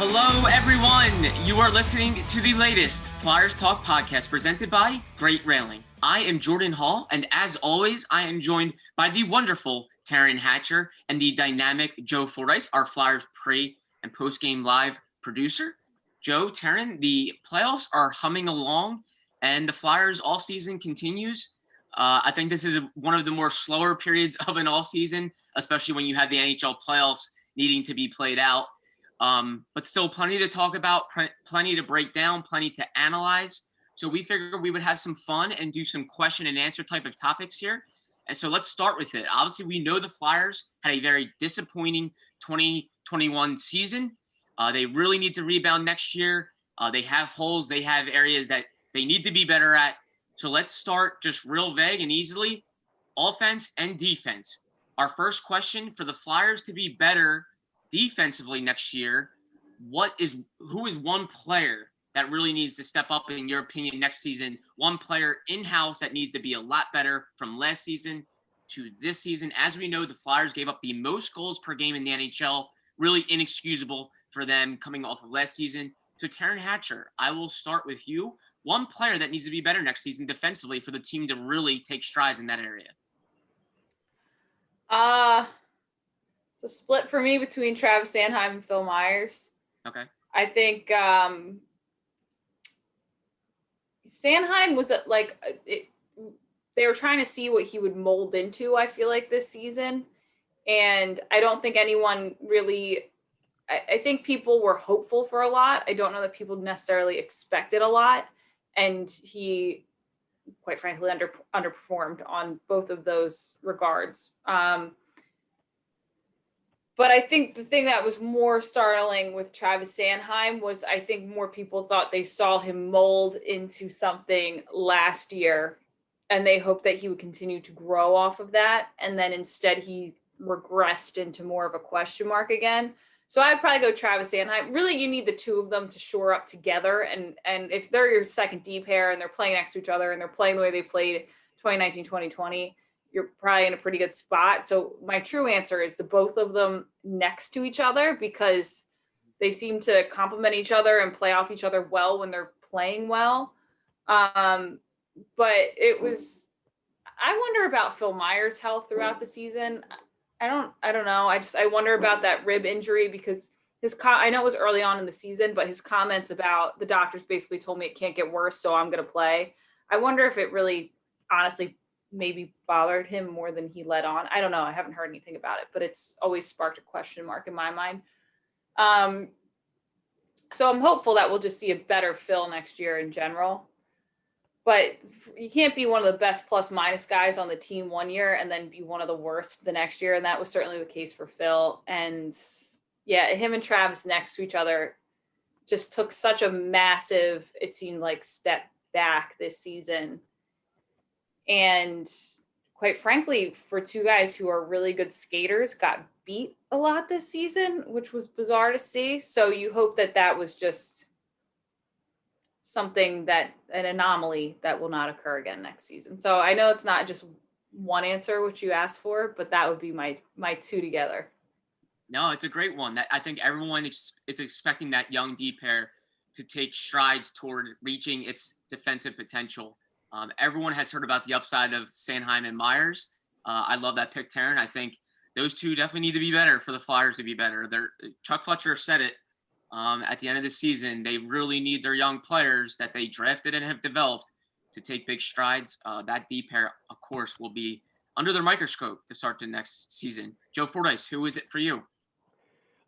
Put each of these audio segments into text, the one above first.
Hello, everyone. You are listening to the latest Flyers Talk podcast presented by Great Railing. I am Jordan Hall, and as always, I am joined by the wonderful Taryn Hatcher and the dynamic Joe Fordyce, our Flyers pre- and post-game live producer. Joe, Taryn, the playoffs are humming along, and the Flyers all season continues. I think this is one of the more slower periods of an all season, especially when you have the NHL playoffs needing to be played out. But still plenty to talk about, plenty to break down, plenty to analyze. So we figured we would have some fun and do some question and answer type of topics here. And so let's start with it. Obviously, we know the Flyers had a very disappointing 2021 season. They really need to rebound next year. They have holes. They have areas that they need to be better at. So let's start just real vague and easily. Offense and defense. Our first question for the Flyers to be better defensively next year, who is one player that really needs to step up, in your opinion, next season? One player in-house that needs to be a lot better from last season to this season. As we know, the Flyers gave up the most goals per game in the NHL. Really inexcusable for them coming off of last season. So Taryn Hatcher, I will start with you. One player that needs to be better next season defensively for the team to really take strides in that area. It's a split for me between Travis Sanheim and Phil Myers. Okay. I think Sanheim was they were trying to see what he would mold into, I feel like, this season. And I don't think anyone really – I think people were hopeful for a lot. I don't know that people necessarily expected a lot. And he, quite frankly, underperformed on both of those regards. But I think the thing that was more startling with Travis Sanheim was I think more people thought they saw him mold into something last year, and they hoped that he would continue to grow off of that. And then instead he regressed into more of a question mark again. So I'd probably go Travis Sanheim. Really, you need the two of them to shore up together. And if they're your second D pair and they're playing next to each other and they're playing the way they played 2019, 2020, you're probably in a pretty good spot. So my true answer is the both of them next to each other, because they seem to complement each other and play off each other well when they're playing well. But I wonder about Phil Myers' health throughout the season. I don't know. I wonder about that rib injury, because I know it was early on in the season, but his comments about the doctors basically told me it can't get worse, so I'm going to play. I wonder if it really honestly maybe bothered him more than he let on. I don't know. I haven't heard anything about it, but it's always sparked a question mark in my mind. So I'm hopeful that we'll just see a better Phil next year in general. But you can't be one of the best plus minus guys on the team one year and then be one of the worst the next year. And that was certainly the case for Phil. And yeah, him and Travis next to each other just took such a massive, it seemed like, step back this season. And quite frankly, for two guys who are really good skaters, got beat a lot this season, which was bizarre to see. So you hope that was just something, an anomaly that will not occur again next season. So I know it's not just one answer, which you asked for, but that would be my two together. No, it's a great one. I think everyone is expecting that young D pair to take strides toward reaching its defensive potential. Everyone has heard about the upside of Sanheim and Myers. I love that pick, Taryn. I think those two definitely need to be better for the Flyers to be better. Chuck Fletcher said it at the end of the season. They really need their young players that they drafted and have developed to take big strides. That D pair, of course, will be under their microscope to start the next season. Joe Fordyce, who is it for you?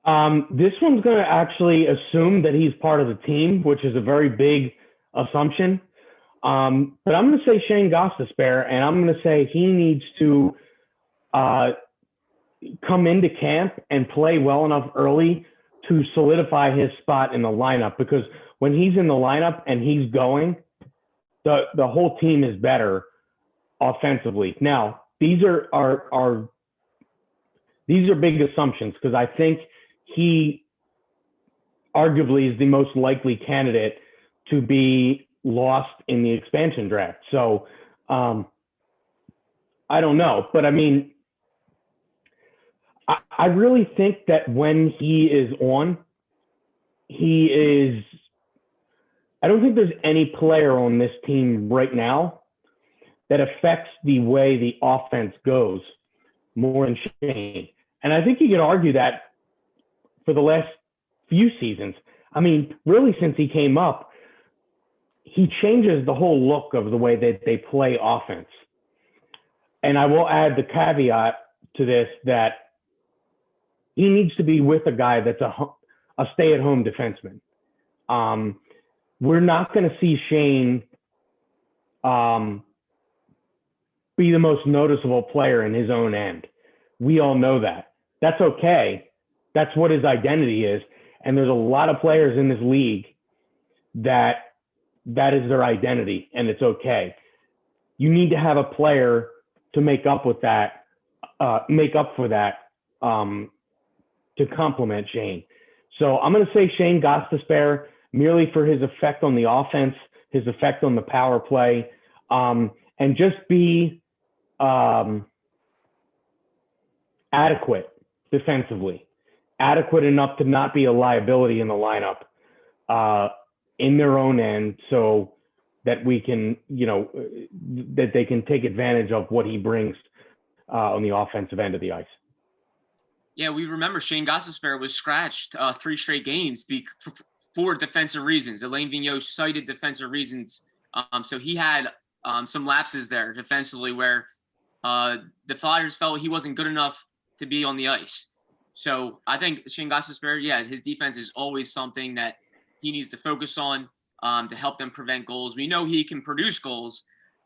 This one's going to actually assume that he's part of the team, which is a very big assumption. But I'm going to say Shane Gostisbehere, and I'm going to say he needs to come into camp and play well enough early to solidify his spot in the lineup, because when he's in the lineup and he's going, the whole team is better offensively. Now, these are big assumptions, because I think he arguably is the most likely candidate to be lost in the expansion draft. So I don't know, but I mean, I really think that when he is on, he is. I don't think there's any player on this team right now that affects the way the offense goes more than Shane. And I think you could argue that for the last few seasons. I mean, really since he came up, he changes the whole look of the way that they play offense. And I will add the caveat to this that he needs to be with a guy that's a stay-at-home defenseman. We're not going to see Shane be the most noticeable player in his own end. We all know that. That's okay. That's what his identity is. And there's a lot of players in this league that is their identity, and it's okay. You need to have a player to make up for that, to complement Shane. So I'm going to say Shane Gostisbehere merely for his effect on the offense, his effect on the power play, and just be adequate defensively, adequate enough to not be a liability in the lineup in their own end, so that we can, that they can take advantage of what he brings on the offensive end of the ice. Yeah, we remember Shane Gostisbehere was scratched 3 straight games for defensive reasons. Alain Vigneault cited defensive reasons. So he had some lapses there defensively where the Flyers felt he wasn't good enough to be on the ice. So I think Shane Gostisbehere, his defense is always something that he needs to focus on to help them prevent goals. We know he can produce goals,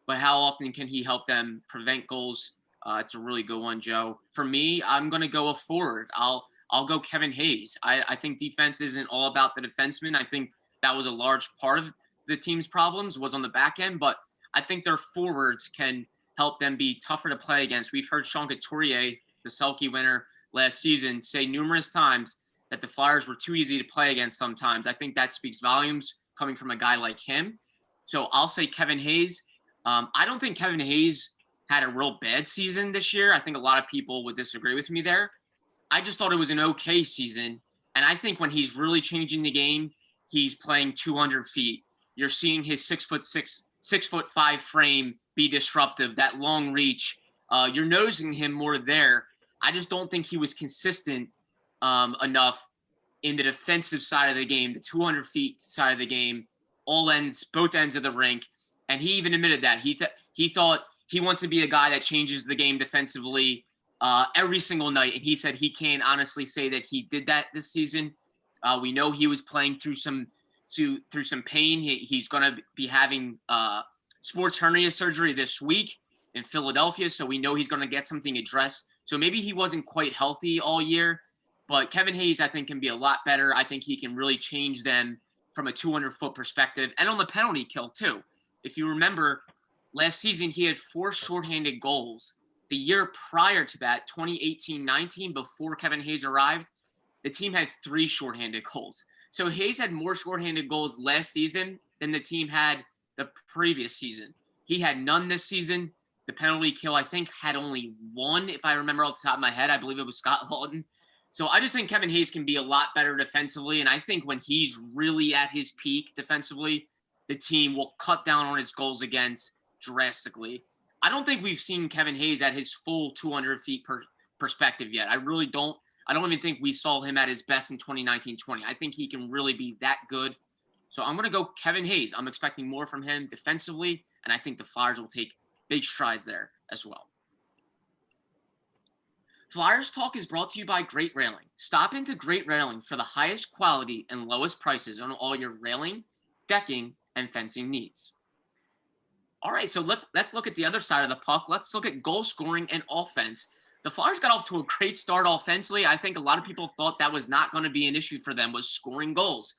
but how often can he help them prevent goals? It's a really good one, Joe. For me, I'm going to go a forward. I'll go Kevin Hayes. I think defense isn't all about the defenseman. I think that was a large part of the team's problems was on the back end, but I think their forwards can help them be tougher to play against. We've heard Sean Couturier, the Selke winner last season, say numerous times that the Flyers were too easy to play against sometimes. I think that speaks volumes coming from a guy like him. So I'll say Kevin Hayes. I don't think Kevin Hayes had a real bad season this year. I think a lot of people would disagree with me there. I just thought it was an okay season. And I think when he's really changing the game, he's playing 200 feet. You're seeing his 6'5" frame be disruptive, that long reach. You're noticing him more there. I just don't think he was consistent enough in the defensive side of the game, the 200 feet side of the game, both ends of the rink. And he even admitted that. He thought he wants to be a guy that changes the game defensively every single night. And he said he can't honestly say that he did that this season. We know he was playing through some pain. He's going to be having sports hernia surgery this week in Philadelphia. So we know he's going to get something addressed. So maybe he wasn't quite healthy all year. But Kevin Hayes, I think, can be a lot better. I think he can really change them from a 200-foot perspective and on the penalty kill, too. If you remember, last season he had 4 shorthanded goals. The year prior to that, 2018-19, before Kevin Hayes arrived, the team had 3 shorthanded goals. So Hayes had more shorthanded goals last season than the team had the previous season. He had none this season. The penalty kill, I think, had only 1, if I remember off the top of my head. I believe it was Scott Laughton. So I just think Kevin Hayes can be a lot better defensively, and I think when he's really at his peak defensively, the team will cut down on his goals against drastically. I don't think we've seen Kevin Hayes at his full 200 feet perspective yet. I really don't. I don't even think we saw him at his best in 2019-20. I think he can really be that good. So I'm going to go Kevin Hayes. I'm expecting more from him defensively, and I think the Flyers will take big strides there as well. Flyers Talk is brought to you by Great Railing. Stop into Great Railing for the highest quality and lowest prices on all your railing, decking, and fencing needs. All right, so let's look at the other side of the puck. Let's look at goal scoring and offense. The Flyers got off to a great start offensively. I think a lot of people thought that was not going to be an issue for them, was scoring goals.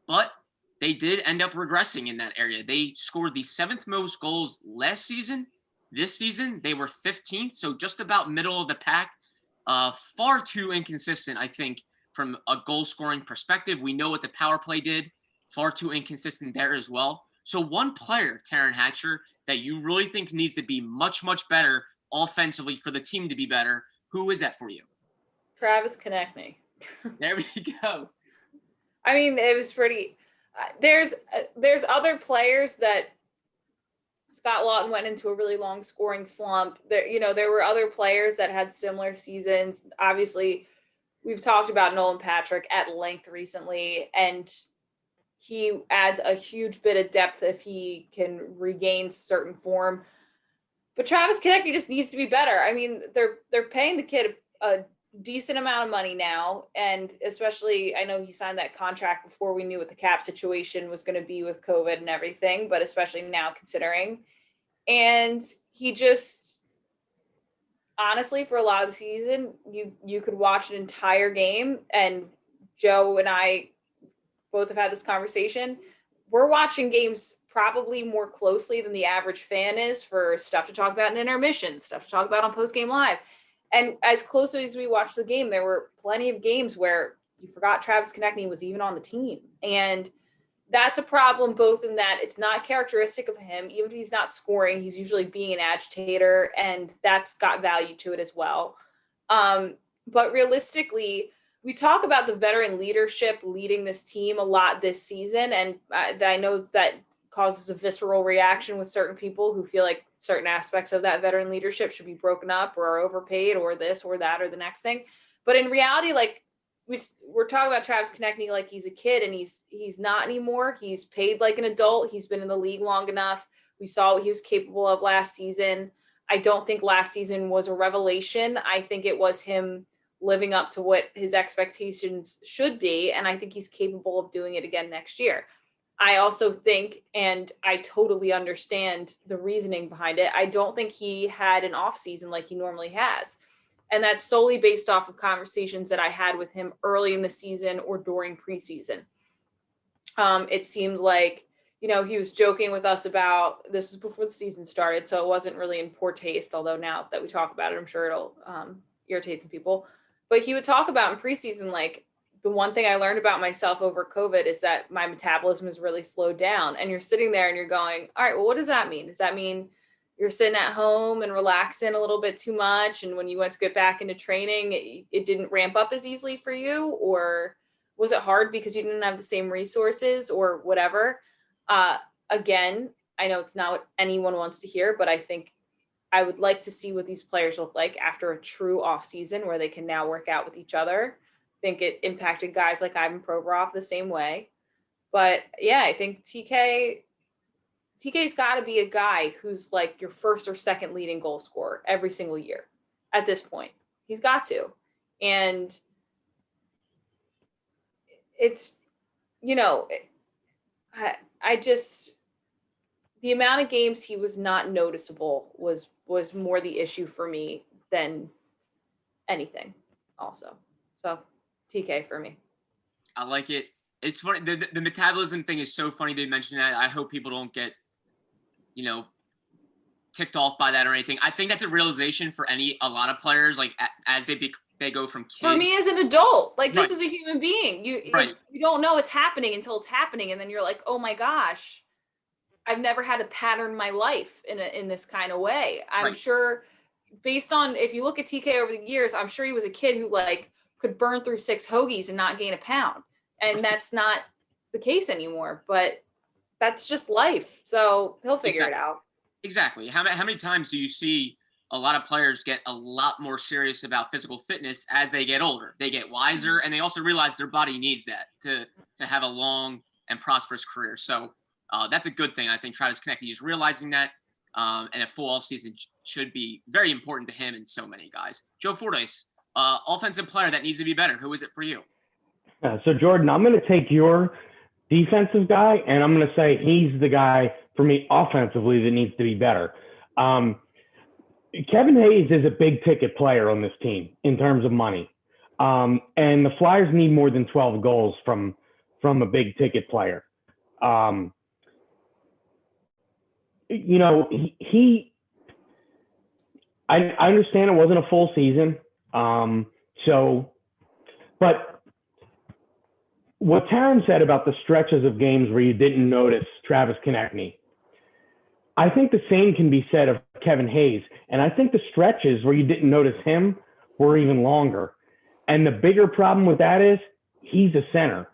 But they did end up regressing in that area. They scored the 7th most goals last season. This season, they were 15th, so just about middle of the pack. Far too inconsistent, I think, from a goal-scoring perspective. We know what the power play did. Far too inconsistent there as well. So one player, Taryn Hatcher, that you really think needs to be much, much better offensively for the team to be better, who is that for you? Travis Konechny. There we go. I mean, it was pretty. There's other players that Scott Lawton went into a really long scoring slump. There were other players that had similar seasons. Obviously, we've talked about Nolan Patrick at length recently, and he adds a huge bit of depth if he can regain certain form. But Travis Konecny just needs to be better. I mean, they're paying the kid a decent amount of money now, and especially I know he signed that contract before we knew what the cap situation was going to be with COVID and everything, but especially now considering. And he just honestly, for a lot of the season, you could watch an entire game, and Joe and I both have had this conversation. We're watching games probably more closely than the average fan is for stuff to talk about in intermission, stuff to talk about on Post Game Live. And as closely as we watched the game, there were plenty of games where you forgot Travis Konecny was even on the team. And that's a problem, both in that it's not characteristic of him. Even if he's not scoring, he's usually being an agitator, and that's got value to it as well. But realistically, we talk about the veteran leadership leading this team a lot this season, and I know that causes a visceral reaction with certain people who feel like certain aspects of that veteran leadership should be broken up or are overpaid or this or that or the next thing. But in reality, like we're talking about Travis Konecny like he's a kid, and he's not anymore. He's paid like an adult. He's been in the league long enough. We saw what he was capable of last season. I don't think last season was a revelation. I think it was him living up to what his expectations should be, and I think he's capable of doing it again next year. I also think, and I totally understand the reasoning behind it, I don't think he had an off season like he normally has. And that's solely based off of conversations that I had with him early in the season or during preseason. It seemed like, he was joking with us about, this was before the season started, so it wasn't really in poor taste, although now that we talk about it, I'm sure it'll irritate some people. But he would talk about in preseason, like, the one thing I learned about myself over COVID is that my metabolism is really slowed down. And you're sitting there and you're going, all right, well, what does that mean? Does that mean you're sitting at home and relaxing a little bit too much, and when you went to get back into training, it didn't ramp up as easily for you? Or was it hard because you didn't have the same resources or whatever? Again, I know it's not what anyone wants to hear, but I think I would like to see what these players look like after a true off season where they can now work out with each other. I think it impacted guys like Ivan Provorov the same way. But yeah, I think TK's got to be a guy who's like your first or second leading goal scorer every single year at this point. He's got to. And it's, I just, the amount of games he was not noticeable was more the issue for me than anything also. So TK for me. I like it. It's funny. The metabolism thing is so funny they mentioned that. I hope people don't get, ticked off by that or anything. I think that's a realization for a lot of players, like as they go from kid. For me as an adult, like this Right. is a human being. You don't know it's happening until it's happening. And then you're like, oh my gosh, I've never had a pattern in my life in this kind of way. I'm sure based on, if you look at TK over the years, I'm sure he was a kid who like could burn through 6 hoagies and not gain a pound. And that's not the case anymore, but that's just life. So he'll figure it out. Exactly. How many times do you see a lot of players get a lot more serious about physical fitness as they get older? They get wiser, and they also realize their body needs that to have a long and prosperous career. So that's a good thing. I think Travis Konecny is realizing that, and a full off season should be very important to him and so many guys. Joe Fordyce, offensive player that needs to be better. Who is it for you? So Jordan, I'm going to take your defensive guy, and I'm going to say he's the guy for me offensively that needs to be better. Kevin Hayes is a big ticket player on this team in terms of money. And the Flyers need more than 12 goals from a big ticket player. I understand it wasn't a full season. But what Taryn said about the stretches of games where you didn't notice Travis Konecny, I think the same can be said of Kevin Hayes. And I think the stretches where you didn't notice him were even longer. And the bigger problem with that is he's a center.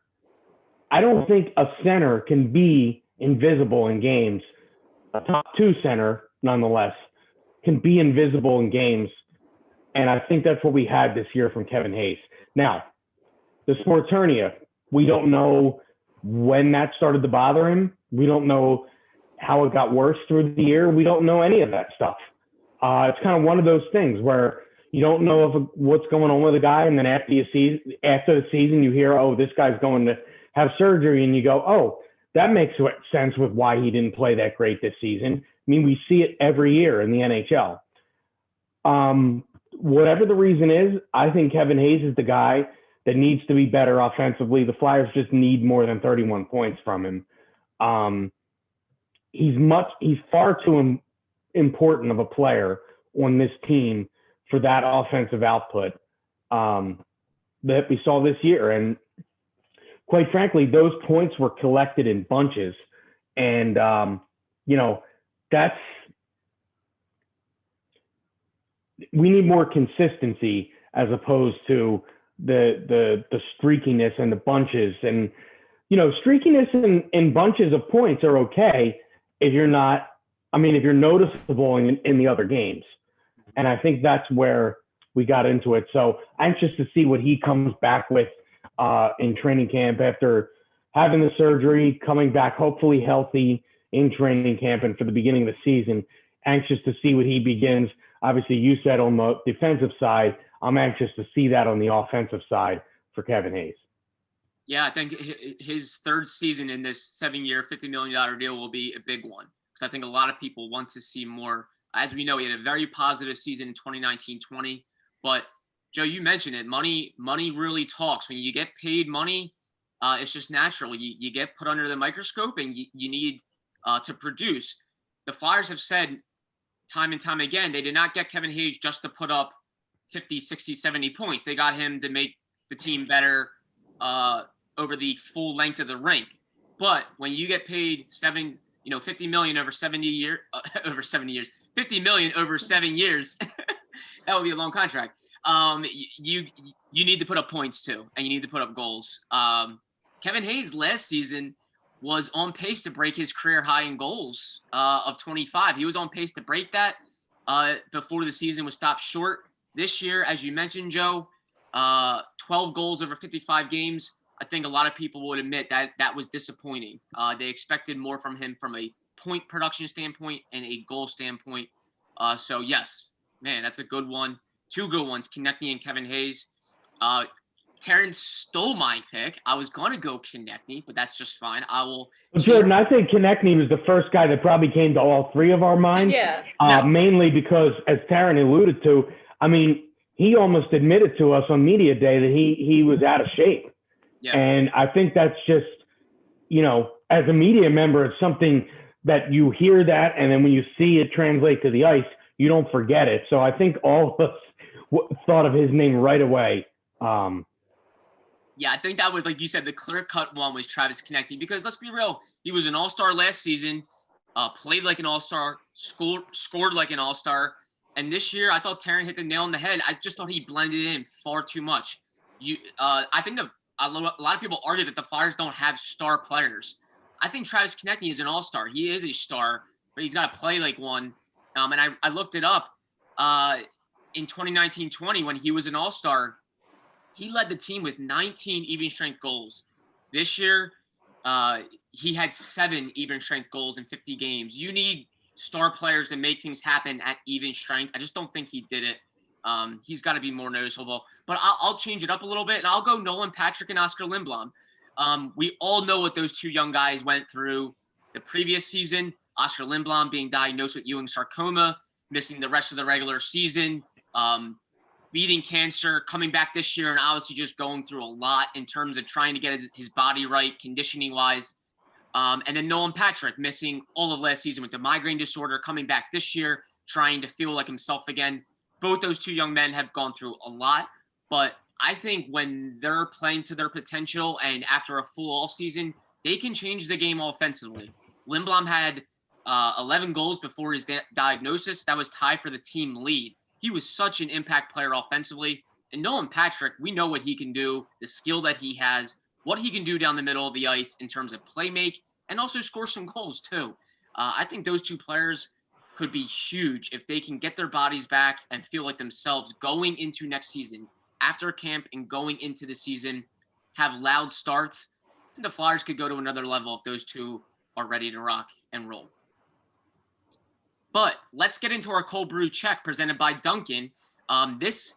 I don't think a center can be invisible in games. A top two center, nonetheless, can be invisible in games. And I think that's what we had this year from Kevin Hayes. Now, the sports hernia, we don't know when that started to bother him. We don't know how it got worse through the year. We don't know any of that stuff. It's kind of one of those things where you don't know what's going on with a guy, and then after the season, you hear, oh, this guy's going to have surgery, and you go, oh, that makes sense with why he didn't play that great this season. I mean, we see it every year in the NHL. Whatever the reason is, I think Kevin Hayes is the guy that needs to be better offensively. The Flyers just need more than 31 points from him. He's far too important of a player on this team for that offensive output that we saw this year. And quite frankly, those points were collected in bunches. And, we need more consistency as opposed to the streakiness and the bunches. And, streakiness in bunches of points are okay if you're noticeable in the other games. And I think that's where we got into it. So anxious to see what he comes back with in training camp after having the surgery, coming back hopefully healthy in training camp and for the beginning of the season. Anxious to see what he begins. Obviously, you said on the defensive side, I'm anxious to see that on the offensive side for Kevin Hayes. Yeah, I think his third season in this 7-year, $50 million deal will be a big one, because I think a lot of people want to see more. As we know, he had a very positive season in 2019-20, but Joe, you mentioned it. Money really talks. When you get paid money, it's just natural. You get put under the microscope, and you need to produce. The Flyers have said time and time again, they did not get Kevin Hayes just to put up 50, 60, 70 points. They got him to make the team better over the full length of the rink. But when you get paid $50 million over 70 years, 50 million over 7 years, that would be a long contract. You need to put up points too, and you need to put up goals. Kevin Hayes last season was on pace to break his career high in goals of 25. He was on pace to break that before the season was stopped short. This year, as you mentioned, Joe, 12 goals over 55 games. I think a lot of people would admit that was disappointing. They expected more from him from a point production standpoint and a goal standpoint. So, yes, man, that's a good one. Two good ones, Konecny and Kevin Hayes. Terrence stole my pick. I was going to go Konecny, but that's just fine. I will. Jordan, I think Konecny was the first guy that probably came to all three of our minds. Yeah. Mainly because, as Taryn alluded to, I mean, he almost admitted to us on media day that he was out of shape. Yeah. And I think that's just, as a media member, it's something that you hear that, and then when you see it translate to the ice, you don't forget it. So I think all of us thought of his name right away. Yeah, I think that was, like you said, the clear-cut one was Travis Konecny, because let's be real, he was an all-star last season, played like an all-star, scored like an all-star, and this year I thought Taryn hit the nail on the head. I just thought he blended in far too much. I think a lot of people argue that the Flyers don't have star players. I think Travis Konecny is an all-star. He is a star, but he's got to play like one. And I looked it up. In 2019-20, when he was an all-star, he led the team with 19 even-strength goals. This year, he had 7 even-strength goals in 50 games. You need star players to make things happen at even strength. I just don't think he did it. He's got to be more noticeable. But I'll change it up a little bit, and I'll go Nolan Patrick and Oscar Lindblom. We all know what those two young guys went through the previous season. Oscar Lindblom being diagnosed with Ewing sarcoma, missing the rest of the regular season, beating cancer, coming back this year, and obviously just going through a lot in terms of trying to get his body right, conditioning-wise. And then Nolan Patrick missing all of last season with the migraine disorder, coming back this year, trying to feel like himself again. Both those two young men have gone through a lot, but I think when they're playing to their potential and after a full all season, they can change the game offensively. Lindblom had 11 goals before his diagnosis. That was tied for the team lead. He was such an impact player offensively. And Nolan Patrick, we know what he can do, the skill that he has. what he can do down the middle of the ice in terms of play make and also score some goals too. I think those two players could be huge if they can get their bodies back and feel like themselves going into next season, after camp and going into the season, have loud starts. I think the Flyers could go to another level if those two are ready to rock and roll. But let's get into our cold brew check presented by Dunkin'. This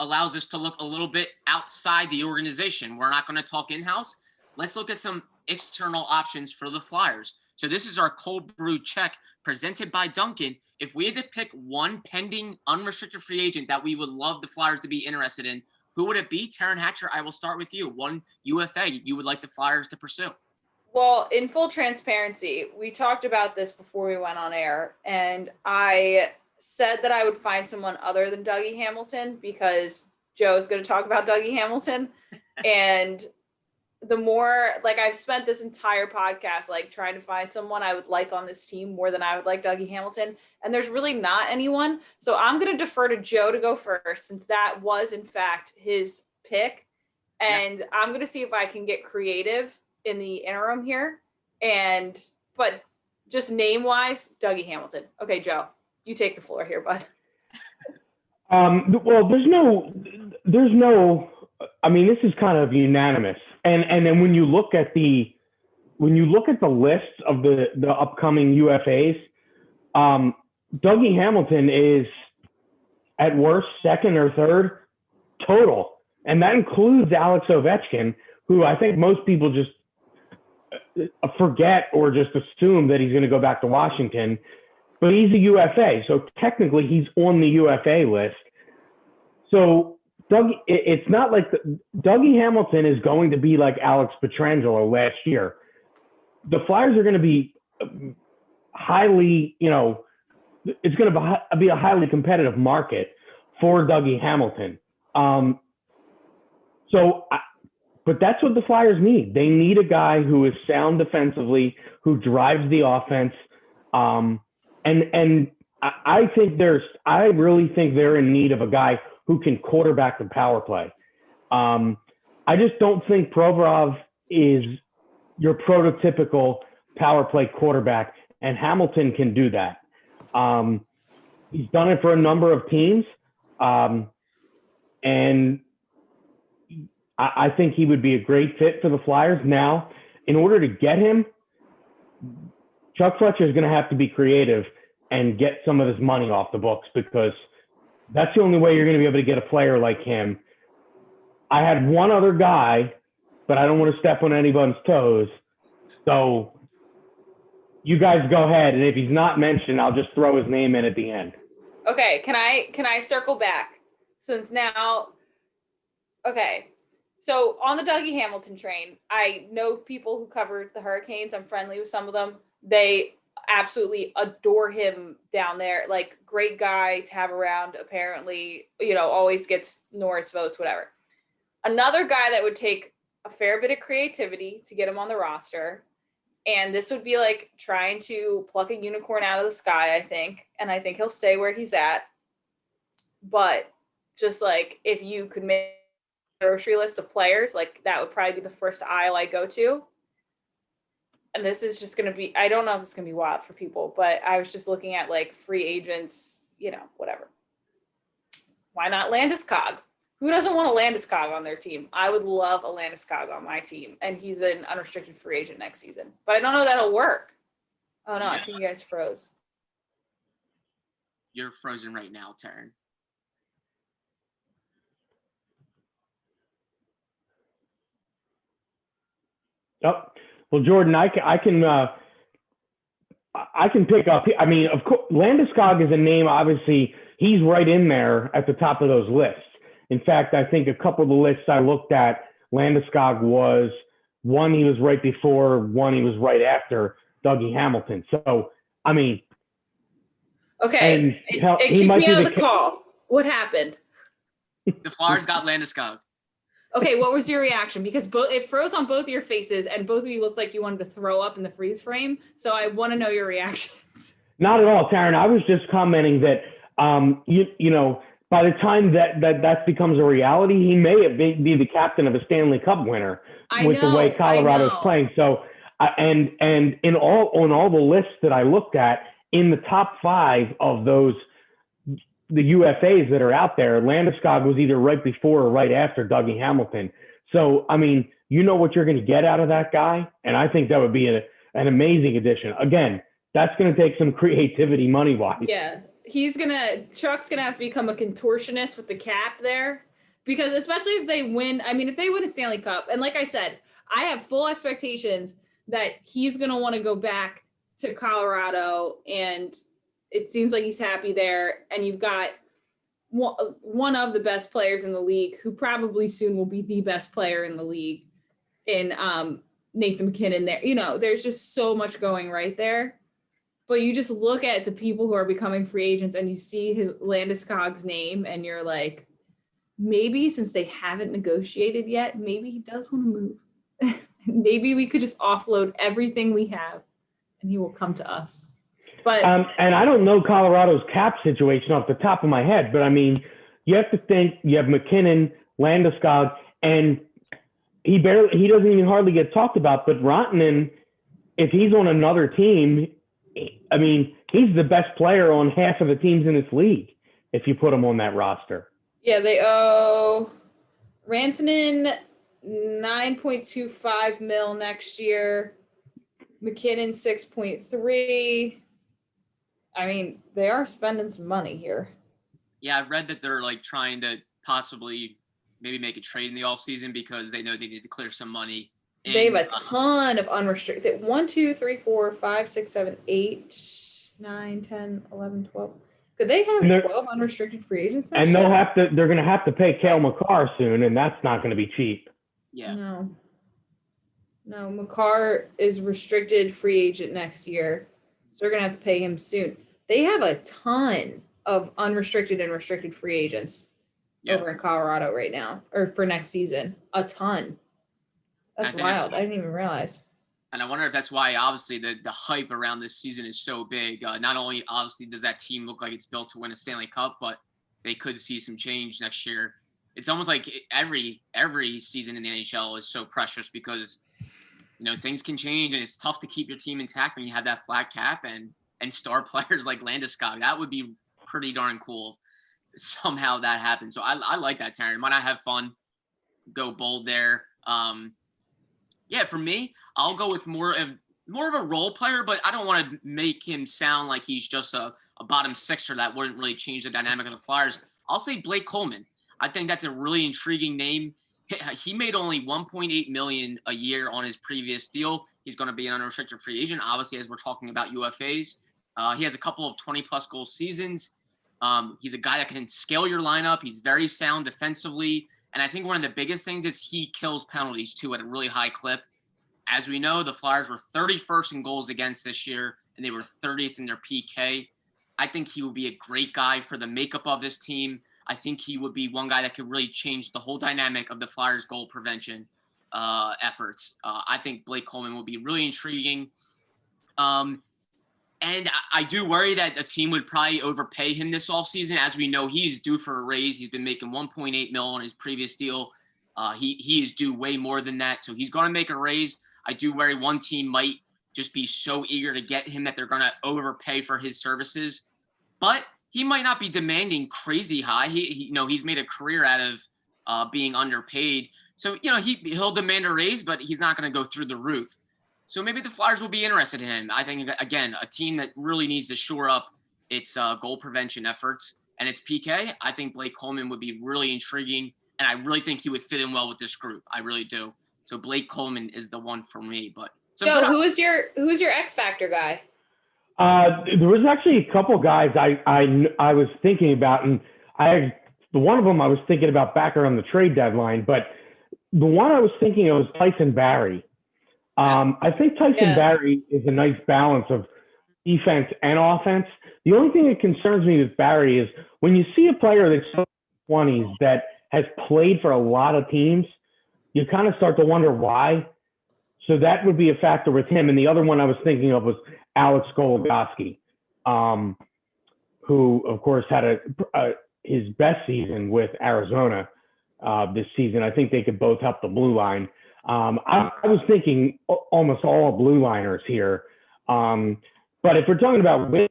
allows us to look a little bit outside the organization. We're not going to talk in-house. Let's look at some external options for the Flyers. So this is our cold brew check presented by Dunkin'. If we had to pick one pending unrestricted free agent that we would love the Flyers to be interested in, who would it be? Taryn Hatcher, I will start with you. One UFA you would like the Flyers to pursue. Well, in full transparency, we talked about this before we went on air, and I said that I would find someone other than Dougie Hamilton because Joe's going to talk about Dougie Hamilton. And the more, like, I've spent this entire podcast, like, trying to find someone I would like on this team more than I would like Dougie Hamilton. And there's really not anyone. So I'm going to defer to Joe to go first, since that was, in fact, his pick. And I'm going to see if I can get creative in the interim here. But just name-wise, Dougie Hamilton. Okay, Joe, you take the floor here, bud. Well, there's no, I mean, this is kind of unanimous. And then when you look at the list of the upcoming UFAs, Dougie Hamilton is at worst second or third total. And that includes Alex Ovechkin, who I think most people just forget or just assume that he's going to go back to Washington. But he's a UFA, so technically he's on the UFA list. So it's not like Dougie Hamilton is going to be like Alex Pietrangelo last year. The Flyers are going to be highly, it's going to be a highly competitive market for Dougie Hamilton. But that's what the Flyers need. They need a guy who is sound defensively, who drives the offense. And I really think they're in need of a guy who can quarterback the power play. I just don't think Provorov is your prototypical power play quarterback, and Hamilton can do that. He's done it for a number of teams, and I think he would be a great fit for the Flyers. Now, in order to get him, Chuck Fletcher is going to have to be creative and get some of this money off the books, because that's the only way you're going to be able to get a player like him. I had one other guy, but I don't want to step on anybody's toes. So you guys go ahead, and if he's not mentioned, I'll just throw his name in at the end. Okay, can I circle back? Since now, okay. So on the Dougie Hamilton train, I know people who cover the Hurricanes. I'm friendly with some of them. They absolutely adore him down there. Like, great guy to have around, apparently, always gets Norris votes, whatever. Another guy that would take a fair bit of creativity to get him on the roster. And this would be like trying to pluck a unicorn out of the sky, I think. And I think he'll stay where he's at. But just like, if you could make a grocery list of players, like, that would probably be the first aisle I go to. And this is just going to be, I don't know if it's going to be wild for people, but I was just looking at like free agents, whatever. Why not Landeskog? Who doesn't want a Landeskog on their team? I would love a Landeskog on my team, and he's an unrestricted free agent next season. But I don't know if that'll work. Oh no, I think you guys froze. You're frozen right now, Taryn. Oh, well, Jordan, I can pick up. I mean, of course, Landeskog is a name. Obviously, he's right in there at the top of those lists. In fact, I think a couple of the lists I looked at, Landeskog was one he was right before, one he was right after Dougie Hamilton. So, I mean. Okay, it kicked me out of the call. What happened? The Flyers got Landeskog. Okay, what was your reaction? Because it froze on both of your faces, and both of you looked like you wanted to throw up in the freeze frame. So I want to know your reactions. Not at all, Taryn. I was just commenting that, by the time that becomes a reality, he may be the captain of a Stanley Cup winner with the way Colorado's playing. So, and in all the lists that I looked at, in the top 5 of those, the UFAs that are out there, Landeskog was either right before or right after Dougie Hamilton. So, I mean, you know what you're going to get out of that guy, and I think that would be an amazing addition. Again, that's going to take some creativity money-wise. Yeah. Chuck's gonna have to become a contortionist with the cap there, because especially if they win, if they win a Stanley Cup, and like I said, I have full expectations that he's gonna want to go back to Colorado, and it seems like he's happy there. And you've got one of the best players in the league, who probably soon will be the best player in the league, in Nathan MacKinnon there. There's just so much going right there. But you just look at the people who are becoming free agents and you see his Landeskog's name and you're like, maybe since they haven't negotiated yet, maybe he does want to move. Maybe we could just offload everything we have and he will come to us. But and I don't know Colorado's cap situation off the top of my head, but you have to think you have MacKinnon, Landeskog, and he doesn't even hardly get talked about, but Rantanen, if he's on another team, he's the best player on half of the teams in this league if you put him on that roster. Yeah, they owe Rantanen $9.25 million next year. MacKinnon $6.3 million. They are spending some money here. Yeah, I've read that they're trying to possibly maybe make a trade in the offseason because they know they need to clear some money. They have a ton of unrestricted. 1, 2, 3, 4, 5, 6, 7, 8, 9, 10, 11, 12. Could they have 12 unrestricted free agents? And they're going to have to pay Cale Makar soon, and that's not going to be cheap. Yeah. No, Makar is restricted free agent next year, so they're going to have to pay him soon. They have a ton of unrestricted and restricted free agents over in Colorado right now, or for next season. A ton. That's wild. I didn't even realize. And I wonder if that's why, obviously, the hype around this season is so big. Not only, obviously, does that team look like it's built to win a Stanley Cup, but they could see some change next year. It's almost like every season in the NHL is so precious because, things can change, and it's tough to keep your team intact when you have that flat cap and star players like Landeskog. That would be pretty darn cool if somehow that happens. So I like that, Taryn. Why not have fun? Go bold there. Yeah, for me, I'll go with more of a role player, but I don't want to make him sound like he's just a bottom sixer that wouldn't really change the dynamic of the Flyers. I'll say Blake Coleman. I think that's a really intriguing name. He made only $1.8 million a year on his previous deal. He's going to be an unrestricted free agent, obviously, as we're talking about UFAs. He has a couple of 20-plus goal seasons. He's a guy that can scale your lineup. He's very sound defensively. And I think one of the biggest things is he kills penalties, too, at a really high clip. As we know, the Flyers were 31st in goals against this year, and they were 30th in their PK. I think he will be a great guy for the makeup of this team. I think he would be one guy that could really change the whole dynamic of the Flyers' goal prevention efforts. I think Blake Coleman will be really intriguing. And I do worry that a team would probably overpay him this offseason. As we know, he's due for a raise. He's been making $1.8 million on his previous deal. He is due way more than that. So he's going to make a raise. I do worry one team might just be so eager to get him that they're going to overpay for his services. But he might not be demanding crazy high. He's made a career out of being underpaid. So, he'll demand a raise, but he's not going to go through the roof. So maybe the Flyers will be interested in him. I think, again, a team that really needs to shore up its goal prevention efforts and its PK. I think Blake Coleman would be really intriguing, and I really think he would fit in well with this group. I really do. So Blake Coleman is the one for me. But so who is your X Factor guy? There was actually a couple guys I was thinking about, and one of them I was thinking about back around the trade deadline, but the one I was thinking of was Tyson Barrie. I think Tyson Barrie is a nice balance of defense and offense. The only thing that concerns me with Barrie is when you see a player that's so 20s that has played for a lot of teams, you kind of start to wonder why. So that would be a factor with him. And the other one I was thinking of was Alex Goligoski, who, of course, had his best season with Arizona this season. I think they could both help the blue line. I was thinking almost all blue liners here. But if we're talking about winning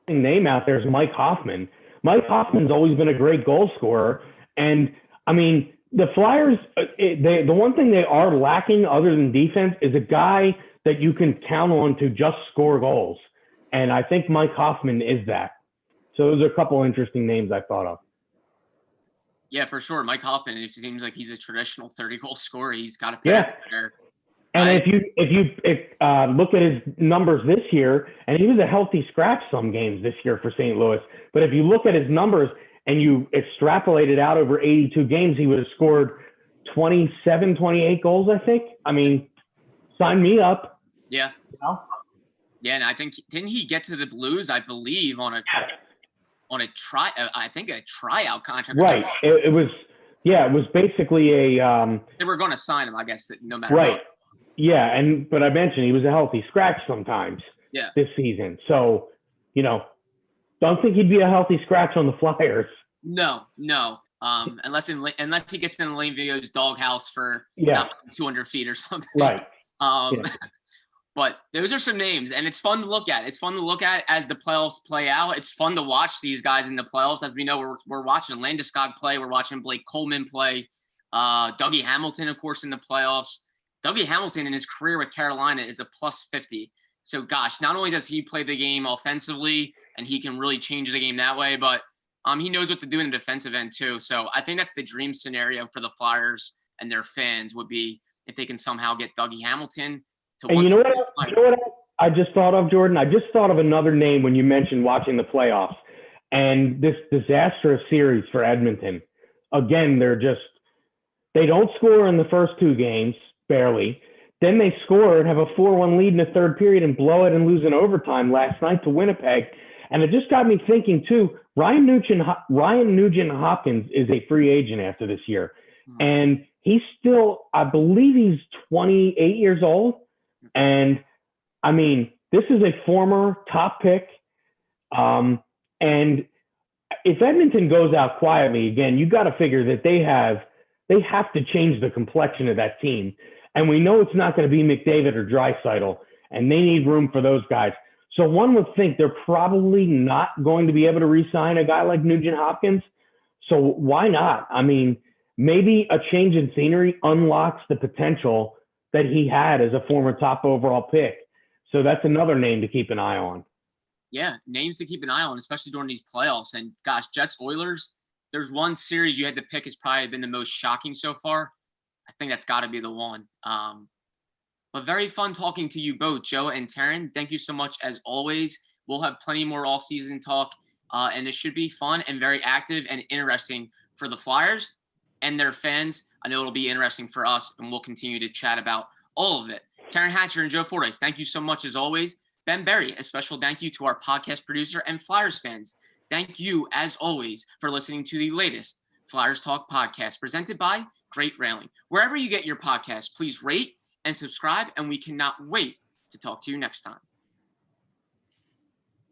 name out there is Mike Hoffman. Mike Hoffman's always been a great goal scorer. And I mean, the Flyers, the one thing they are lacking other than defense is a guy that you can count on to just score goals. And I think Mike Hoffman is that. So those are a couple interesting names I thought of. Yeah, for sure. Mike Hoffman, it seems like he's a traditional 30-goal scorer. He's got to pay there. And if you look at his numbers this year, and he was a healthy scratch some games this year for St. Louis, but if you look at his numbers and you extrapolate it out over 82 games, he would have scored 27, 28 goals, I think. I mean, sign me up. Yeah. You know? Yeah, and I think, didn't he get to the Blues, I believe, on a tryout contract? Right. It was basically a they were going to sign him, I guess, no matter right. what. Yeah, but I mentioned he was a healthy scratch sometimes this season. So, don't think he'd be a healthy scratch on the Flyers. No. Unless he gets in Lane Viggo's doghouse for 200 feet or something. Right. But those are some names, and it's fun to look at. It's fun to look at as the playoffs play out. It's fun to watch these guys in the playoffs. As we know, we're watching Landeskog play. We're watching Blake Coleman play. Dougie Hamilton, of course, in the playoffs. Dougie Hamilton in his career with Carolina is a plus 50. So, gosh, not only does he play the game offensively and he can really change the game that way, but he knows what to do in the defensive end too. So I think that's the dream scenario for the Flyers and their fans would be if they can somehow get Dougie Hamilton to. And you know what I just thought of, Jordan? I just thought of another name when you mentioned watching the playoffs and this disastrous series for Edmonton. Again, they don't score in the first two games. Barely. Then they score and have a 4-1 lead in the third period and blow it and lose in overtime last night to Winnipeg. And it just got me thinking, too, Ryan Nugent-Hopkins is a free agent after this year. And he's still, I believe he's 28 years old. And, I mean, this is a former top pick. And if Edmonton goes out quietly, again, you got to figure that they have to change the complexion of that team. And we know it's not going to be McDavid or Draisaitl, and they need room for those guys. So one would think they're probably not going to be able to re-sign a guy like Nugent-Hopkins. So why not? I mean, maybe a change in scenery unlocks the potential that he had as a former top overall pick. So that's another name to keep an eye on. Yeah, names to keep an eye on, especially during these playoffs. And gosh, Jets-Oilers, there's one series you had to pick has probably been the most shocking so far. I think that's got to be the one. But very fun talking to you both, Joe and Taryn. Thank you so much as always. We'll have plenty more off-season talk, and it should be fun and very active and interesting for the Flyers and their fans. I know it'll be interesting for us, and we'll continue to chat about all of it. Taryn Hatcher and Joe Fordyce, thank you so much as always. Ben Berry, a special thank you to our podcast producer and Flyers fans. Thank you, as always, for listening to the latest Flyers Talk podcast presented by Great Railing. Wherever you get your podcasts, please rate and subscribe, and we cannot wait to talk to you next time.